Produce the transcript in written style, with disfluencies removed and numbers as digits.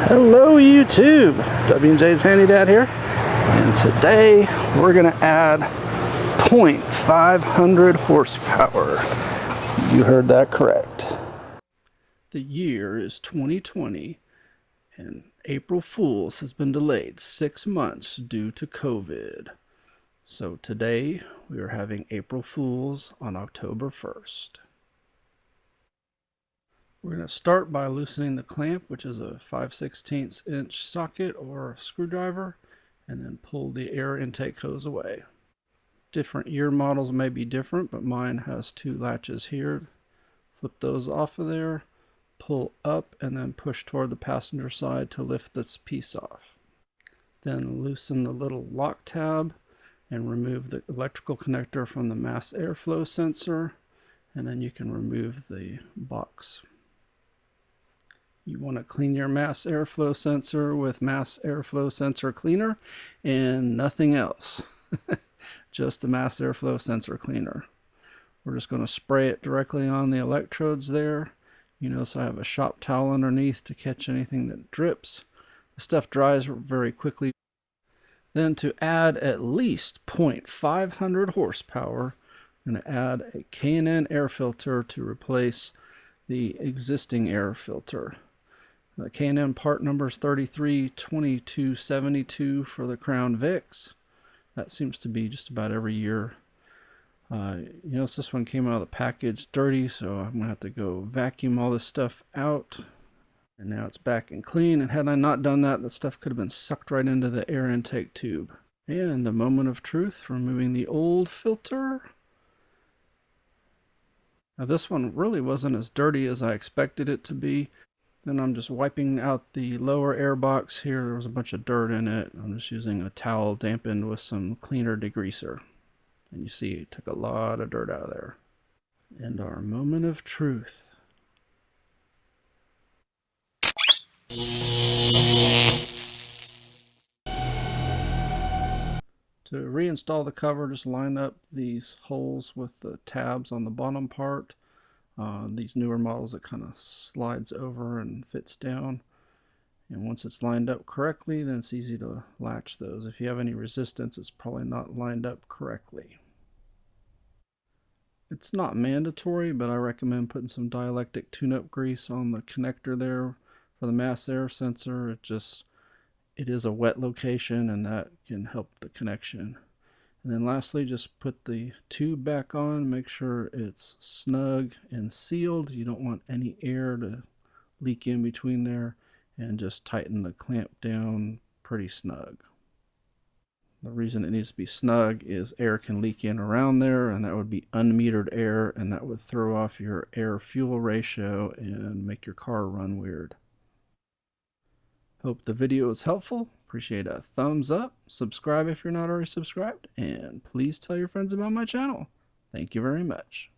Hello YouTube, W&J's Handy Dad here, and today we're going to add 0.500 horsepower. You heard that correct. The year is 2020 and April Fool's has been delayed 6 months due to COVID. So today we are having April Fool's on October 1st. We're going to start by loosening the clamp, which is a 5/16 inch socket or screwdriver, and then pull the air intake hose away. Different year models may be different, but mine has two latches here. Flip those off of there, pull up, and then push toward the passenger side to lift this piece off. Then loosen the little lock tab and remove the electrical connector from the mass airflow sensor, and then you can remove the box. You want to clean your mass airflow sensor with mass airflow sensor cleaner and nothing else. Just the mass airflow sensor cleaner. We're just going to spray it directly on the electrodes there. You notice I have a shop towel underneath to catch anything that drips. The stuff dries very quickly. Then to add at least 0.500 horsepower, I'm going to add a K&N Air Filter to replace the existing air filter. The K&N part number is 332272 for the Crown Vics. That seems to be just about every year. You notice this one came out of the package dirty, so I'm going to have to go vacuum all this stuff out. And now it's back and clean, and had I not done that, the stuff could have been sucked right into the air intake tube. And the moment of truth, removing the old filter. Now this one really wasn't as dirty as I expected it to be. Then I'm just wiping out the lower air box here. There was a bunch of dirt in it. I'm just using a towel dampened with some cleaner degreaser. And you see it took a lot of dirt out of there. And our moment of truth. To reinstall the cover, just line up these holes with the tabs on the bottom part. These newer models, it kind of slides over and fits down. And once it's lined up correctly, then it's easy to latch those. If you have any resistance, it's probably not lined up correctly. It's not mandatory, but I recommend putting some dialectic tune-up grease on the connector there for the mass air sensor. It is a wet location, and that can help the connection. And then lastly, just put the tube back on, make sure it's snug and sealed. You don't want any air to leak in between there, and just tighten the clamp down pretty snug. The reason it needs to be snug is air can leak in around there, and that would be unmetered air, and that would throw off your air-fuel ratio and make your car run weird. Hope the video was helpful. Appreciate a thumbs up. Subscribe if you're not already subscribed. And please tell your friends about my channel. Thank you very much.